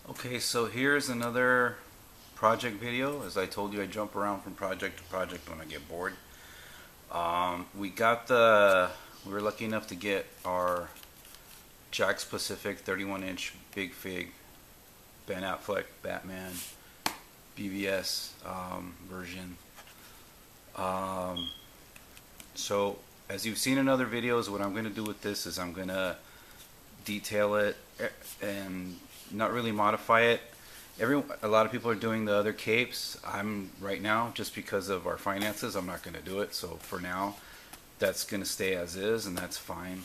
Okay, so here's another project video. As I told you, I jump around from project to project when I get bored. We were lucky enough to get our Jakks Pacific 31-inch Big Fig Ben Affleck Batman BVS version. Um, so as you've seen in other videos, what I'm going to do with this is I'm going to detail it and not really modify it. A lot of people are doing the other capes. I'm right now, just because of our finances, I'm not going to do it. So for now, that's going to stay as is, and that's fine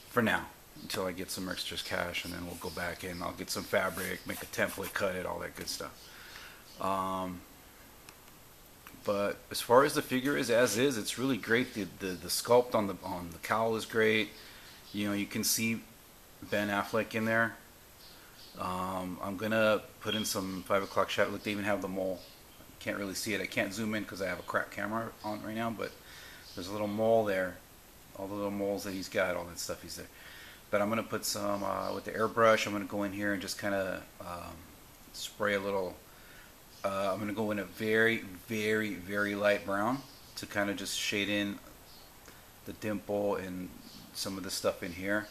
for now until I get some extra cash, and then we'll go back in. I'll get some fabric, make a template, cut it, all that good stuff. But as far as the figure is as is, it's really great. The sculpt on the cowl is great. You know, you can see Ben Affleck in there. I'm gonna put in some 5 o'clock shadow. Look, they even have the mole. Can't really see it. I can't zoom in because I have a crap camera on right now, but there's a little mole there. All the little moles that he's got, all that stuff he's there. But I'm gonna put some with the airbrush. I'm gonna go in here and just kind of spray a little. I'm gonna go in a very, very, very light brown to kind of just shade in the dimple and some of the stuff in here.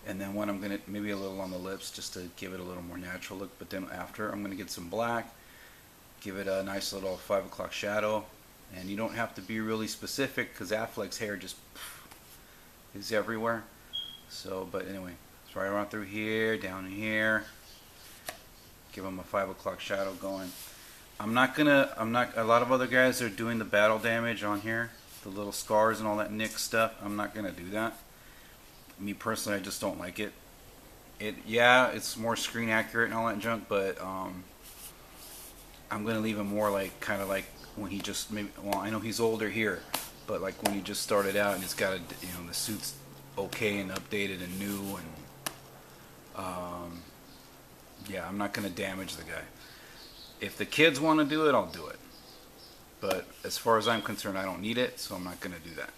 And then when I'm going to, maybe a little on the lips just to give it a little more natural look. But then after, I'm going to get some black, give it a nice little 5 o'clock shadow. And you don't have to be really specific because Affleck's hair just is everywhere. So, but anyway, it's right around through here, down here. Give him a 5 o'clock shadow going. a lot of other guys are doing the battle damage on here, the little scars and all that nick stuff. I'm not going to do that. Me personally, I just don't like it. Yeah, it's more screen accurate and all that junk, but I'm gonna leave him more like kind of like when he just maybe. Well, I know he's older here, but like when he just started out and he's got the suit's okay and updated and new and yeah, I'm not gonna damage the guy. If the kids want to do it, I'll do it. But as far as I'm concerned, I don't need it, so I'm not gonna do that.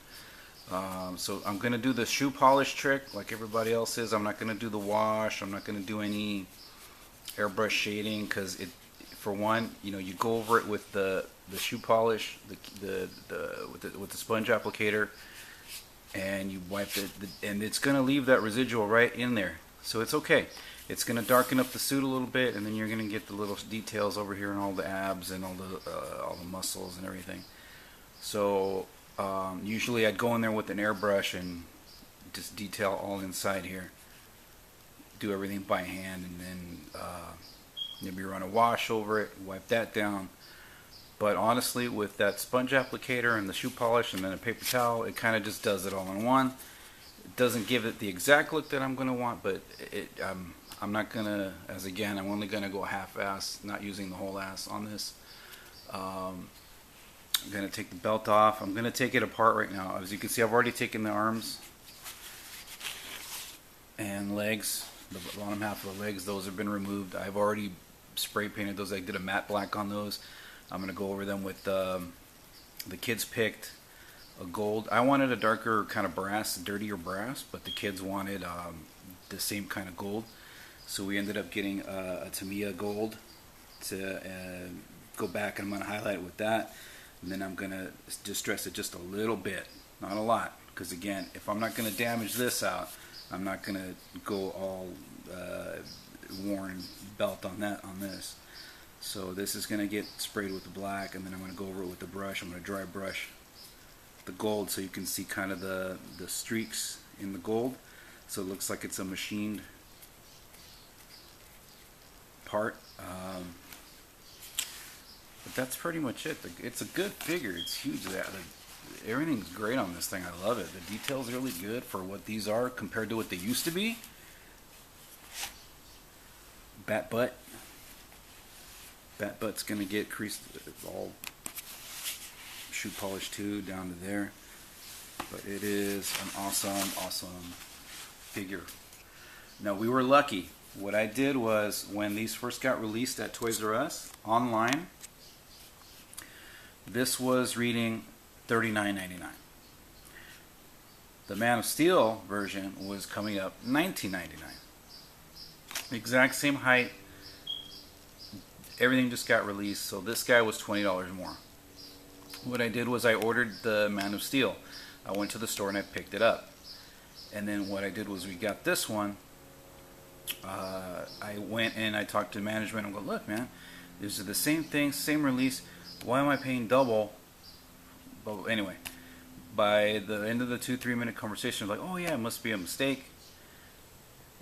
So I'm going to do the shoe polish trick like everybody else is. I'm not going to do the wash. I'm not going to do any airbrush shading because for one, you go over it with the shoe polish, with the sponge applicator, and you wipe it, and it's going to leave that residual right in there. So it's okay. It's going to darken up the suit a little bit, and then you're going to get the little details over here and all the abs and all the muscles and everything. So usually I'd go in there with an airbrush and just detail all inside here. Do everything by hand, and then maybe run a wash over it, wipe that down. But honestly, with that sponge applicator and the shoe polish and then a paper towel, it kind of just does it all in one. It doesn't give it the exact look that I'm going to want, but I'm not going to, I'm only going to go half-ass, not using the whole ass on this. I'm going to take the belt off. I'm going to take it apart right now. As you can see, I've already taken the arms and legs, the bottom half of the legs. Those have been removed. I've already spray painted those. I did a matte black on those. I'm going to go over them with the kids picked a gold. I wanted a darker kind of brass, dirtier brass, but the kids wanted the same kind of gold. So we ended up getting a Tamiya gold to go back, and I'm going to highlight it with that. And then I'm going to distress it just a little bit, not a lot, because again, if I'm not going to damage this out, I'm not going to go all worn belt on this. So this is going to get sprayed with the black, and then I'm going to go over it with the brush. I'm going to dry brush the gold so you can see kind of the streaks in the gold. So it looks like it's a machined part. But that's pretty much it. It's a good figure. It's huge. Everything's great on this thing. I love it. The detail's really good for what these are compared to what they used to be. Bat butt's gonna get creased, all shoe polish too, down to there. But it is an awesome figure. Now we were lucky. What I did was, when these first got released at Toys R Us online, this was reading $39.99. The Man of Steel version was coming up $19.99. exact same height. Everything just got released, so this guy was $20 more. What I did was I ordered the Man of Steel. I went to the store and I picked it up. And then what I did was we got this one. I went and I talked to management and go, look, man, this is the same thing, same release. Why am I paying double? But anyway, by the end of the 2-3 minute conversation, I was like, oh yeah, it must be a mistake.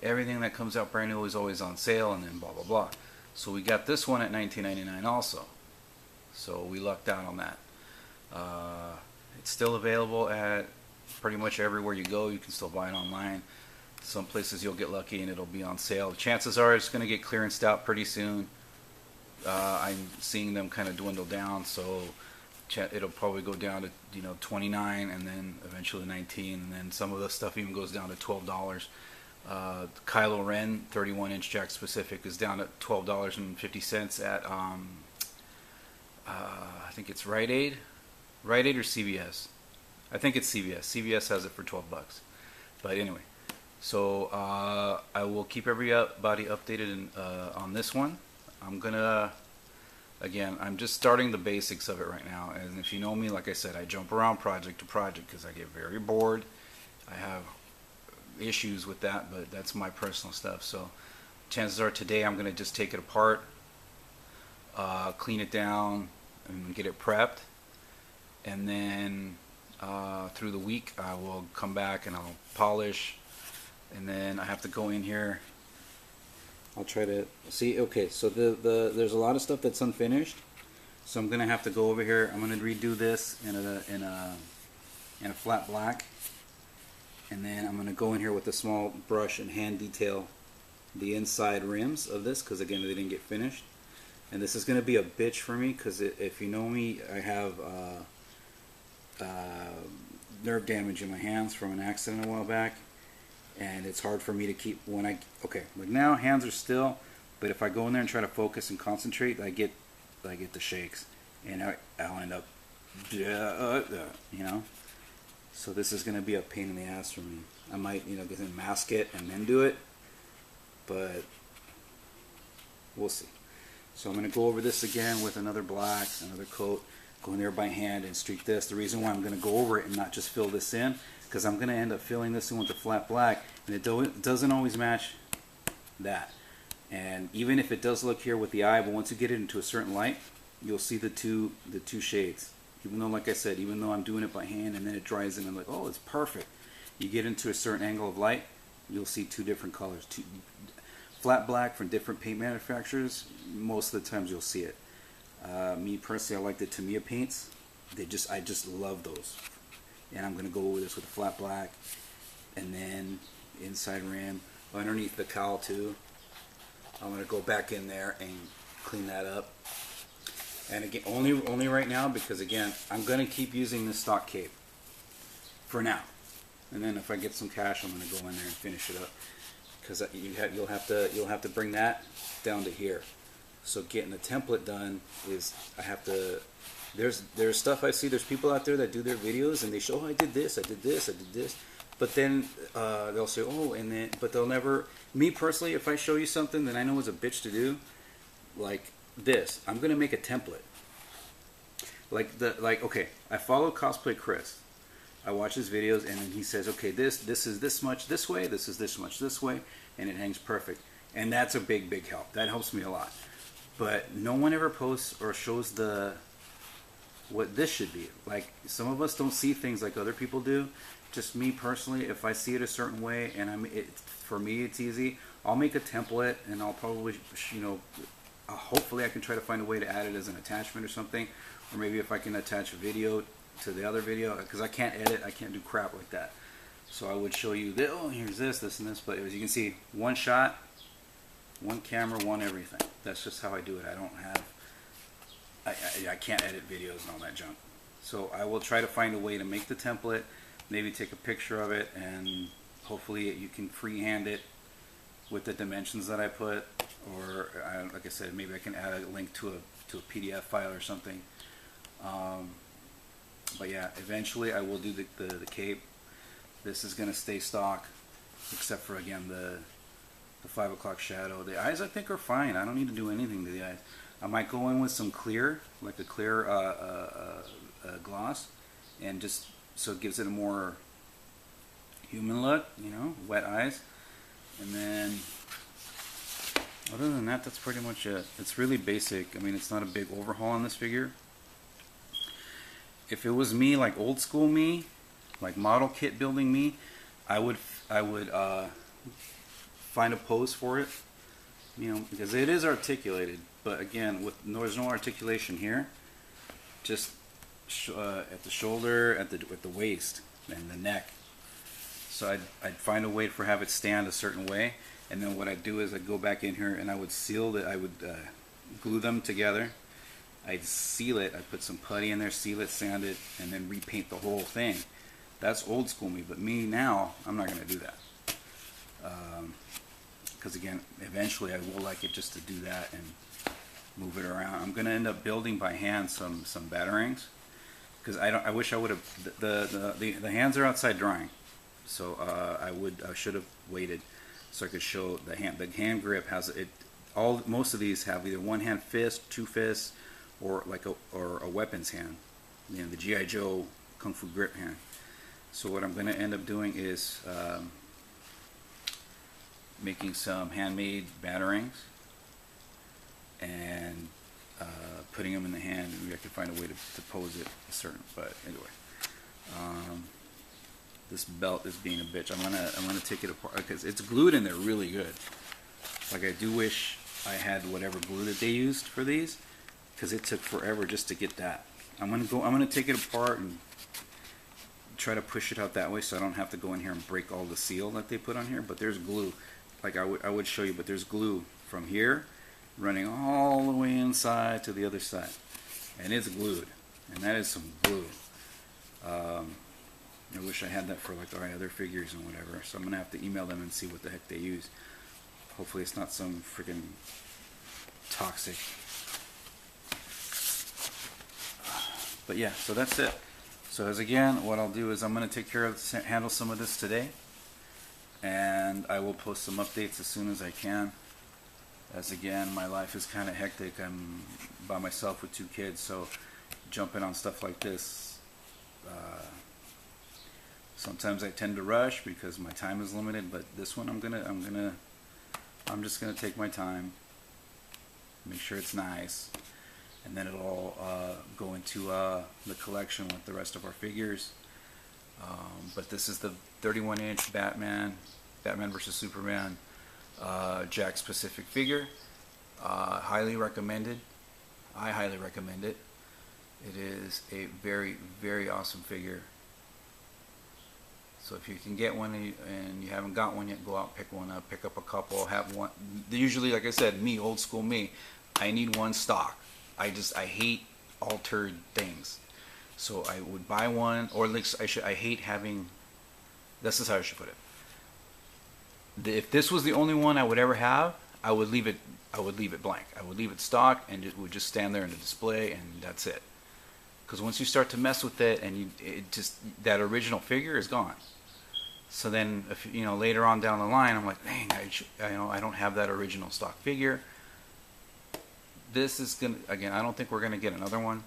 Everything that comes out brand new is always on sale, and then blah blah blah. So we got this one at $19.99 also. So we lucked out on that. It's still available at pretty much everywhere you go. You can still buy it online. Some places you'll get lucky and it'll be on sale. Chances are it's going to get clearanced out pretty soon. I'm seeing them kind of dwindle down, so it'll probably go down to $29 and then eventually $19, and then some of the stuff even goes down to $12. Kylo Ren 31-inch jack specific is down at $12.50 at I think it's Rite Aid or CVS. I think it's CVS. CVS has it for $12. But anyway, so I will keep everybody updated on this one. I'm just starting the basics of it right now, and if you know me, like I said, I jump around project to project because I get very bored. I have issues with that, but that's my personal stuff. So chances are today I'm going to just take it apart, clean it down, and get it prepped, and then through the week I will come back and I'll polish, and then I have to go in here. I'll try to see. Okay, so there's a lot of stuff that's unfinished, so I'm gonna have to go over here. I'm gonna redo this in a flat black, and then I'm gonna go in here with a small brush and hand detail the inside rims of this, because again they didn't get finished. And this is gonna be a bitch for me, because if you know me, I have nerve damage in my hands from an accident a while back. And it's hard for me to keep like now hands are still, but if I go in there and try to focus and concentrate, I get the shakes, and I'll end up, So this is gonna be a pain in the ass for me. I might get in, mask it and then do it, but we'll see. So I'm gonna go over this again with another black, another coat, go in there by hand and streak this. The reason why I'm gonna go over it and not just fill this in, because I'm going to end up filling this in with the flat black, and it doesn't always match that. And even if it does look here with the eye, but once you get it into a certain light, you'll see the two shades. Even though, like I said, even though I'm doing it by hand and then it dries in, I'm like, oh, it's perfect. You get into a certain angle of light, you'll see two different colors. Flat black from different paint manufacturers, most of the times you'll see it. Me personally, I like the Tamiya paints. I just love those. And I'm going to go over this with a flat black, and then inside rim, underneath the cowl too. I'm going to go back in there and clean that up. And again, only right now, because again, I'm going to keep using this stock cape for now. And then if I get some cash, I'm going to go in there and finish it up, because you'll have to bring that down to here. So getting the template done is there's stuff I see. There's people out there that do their videos and they show, oh, I did this, but then they'll say, oh, but they'll never. Me personally, if I show you something that I know is a bitch to do, like this, I'm gonna make a template. Okay, I follow Cosplay Chris. I watch his videos, and then he says, okay, this is this much this way, this is this much this way, and it hangs perfect. And that's a big help. That helps me a lot. But no one ever posts or shows what this should be. Like, some of us don't see things like other people do. Just me personally, if I see it a certain way and for me it's easy, I'll make a template, and I'll probably, hopefully I can try to find a way to add it as an attachment or something, or maybe if I can attach a video to the other video, because I can't edit, I can't do crap like that. So I would show you, oh, here's this, and this, but as you can see, one shot, one camera, one everything. That's just how I do it. I don't have, I can't edit videos and all that junk. So I will try to find a way to make the template, maybe take a picture of it, and hopefully you can freehand it with the dimensions that I put, or like I said, maybe I can add a link to a PDF file or something. But yeah, eventually I will do the cape. This is going to stay stock, except for, again, the 5 o'clock shadow. The eyes I think are fine. I don't need to do anything to the eyes. I might go in with some clear, like a clear gloss, and just so it gives it a more human look, you know, wet eyes. And then other than that, that's pretty much it. It's really basic. I mean, it's not a big overhaul on this figure. If it was me, like old school me, like model kit building me, I would find a pose for it, you know, because it is articulated. But again, there's no articulation here. Just at the shoulder, at the waist, and the neck. So I'd find a way for have it stand a certain way, and then what I'd do is I'd go back in here and I would seal it. I would glue them together. I'd seal it. I'd put some putty in there, seal it, sand it, and then repaint the whole thing. That's old school me. But me now, I'm not going to do that. Because again, eventually I will like it just to do that and move it around. I'm going to end up building by hand some batarangs, because I wish I would have. The hands are outside drying, so I should have waited so I could show the hand. The hand grip has it. Most of these have either one hand fist, two fists, or like a weapons hand. You know, the GI Joe Kung Fu grip hand. So what I'm going to end up doing is making some handmade batarangs and putting them in the hand. Maybe I could find a way to pose it a certain. But anyway, this belt is being a bitch. I'm gonna take it apart because it's glued in there really good. Like I do wish I had whatever glue that they used for these, because it took forever just to get that. I'm gonna take it apart and try to push it out that way so I don't have to go in here and break all the seal that they put on here. But there's glue, like I would show you, but there's glue from here running all the way inside to the other side, and it's glued, and that is some glue. I wish I had that for like our other figures and whatever, so I'm gonna have to email them and see what the heck they use. Hopefully it's not some freaking toxic. But yeah, so that's it. So as again, what I'll do is I'm going to take care of handle some of this today, and I will post some updates as soon as I can. As again, my life is kind of hectic. I'm by myself with 2 kids, so jumping on stuff like this, sometimes I tend to rush because my time is limited. But this one, I'm just gonna take my time, make sure it's nice, and then it'll all go into the collection with the rest of our figures. But this is the 31-inch Batman versus Superman Jakks specific figure. Highly recommended. I highly recommend it. It is a very, very awesome figure. So if you can get one and you haven't got one yet, go out, pick one up, pick up a couple, have one. Usually, like I said, me, old school me, I need one stock. I hate altered things. So I would buy one, or at least I hate having, this is how I should put it. If this was the only one I would ever have, I would leave it blank. I would leave it stock, and it would just stand there in the display, and that's it. Because once you start to mess with it, and that original figure is gone. So then, if later on down the line, I'm like, dang, I don't have that original stock figure. This is gonna, again, I don't think we're gonna get another one,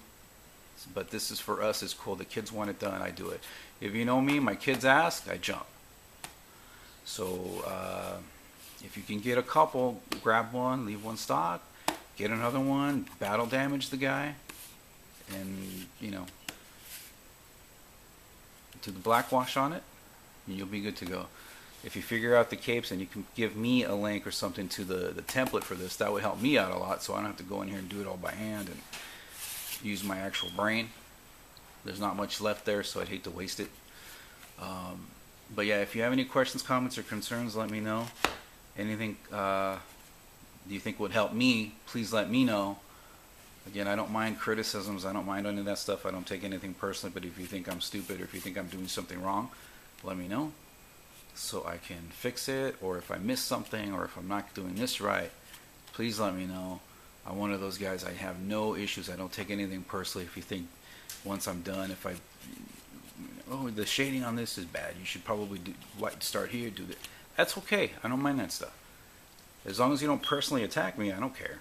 but this is, for us, it's cool. The kids want it done, I do it. If you know me, my kids ask, I jump. So if you can get a couple, grab one, leave one stock, get another one, battle damage the guy, and do the black wash on it, and you'll be good to go. If you figure out the capes and you can give me a link or something to the template for this, that would help me out a lot, so I don't have to go in here and do it all by hand and use my actual brain. There's not much left there, so I'd hate to waste it. But yeah, if you have any questions, comments, or concerns, let me know. Anything you think would help me, please let me know. Again, I don't mind criticisms. I don't mind any of that stuff. I don't take anything personally, but if you think I'm stupid or if you think I'm doing something wrong, let me know so I can fix it. Or if I missed something, or if I'm not doing this right, please let me know. I'm one of those guys. I have no issues. I don't take anything personally. If you think once I'm done, oh, the shading on this is bad, you should probably start here, do that. That's okay. I don't mind that stuff. As long as you don't personally attack me, I don't care.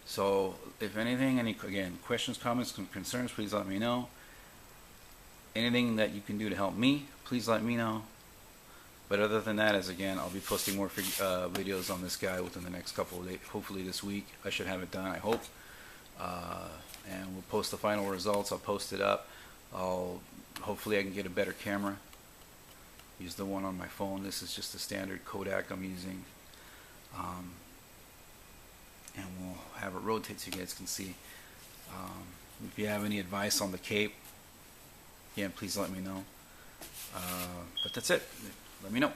So if anything, again, questions, comments, concerns, please let me know. Anything that you can do to help me, please let me know. But other than that, again, I'll be posting more videos on this guy within the next couple of days. Hopefully this week, I should have it done, I hope. And we'll post the final results. I'll post it up. Hopefully I can get a better camera. Use the one on my phone. This is just the standard Kodak I'm using. And we'll have it rotate so you guys can see. If you have any advice on the cape, again, please let me know. But that's it. Let me know.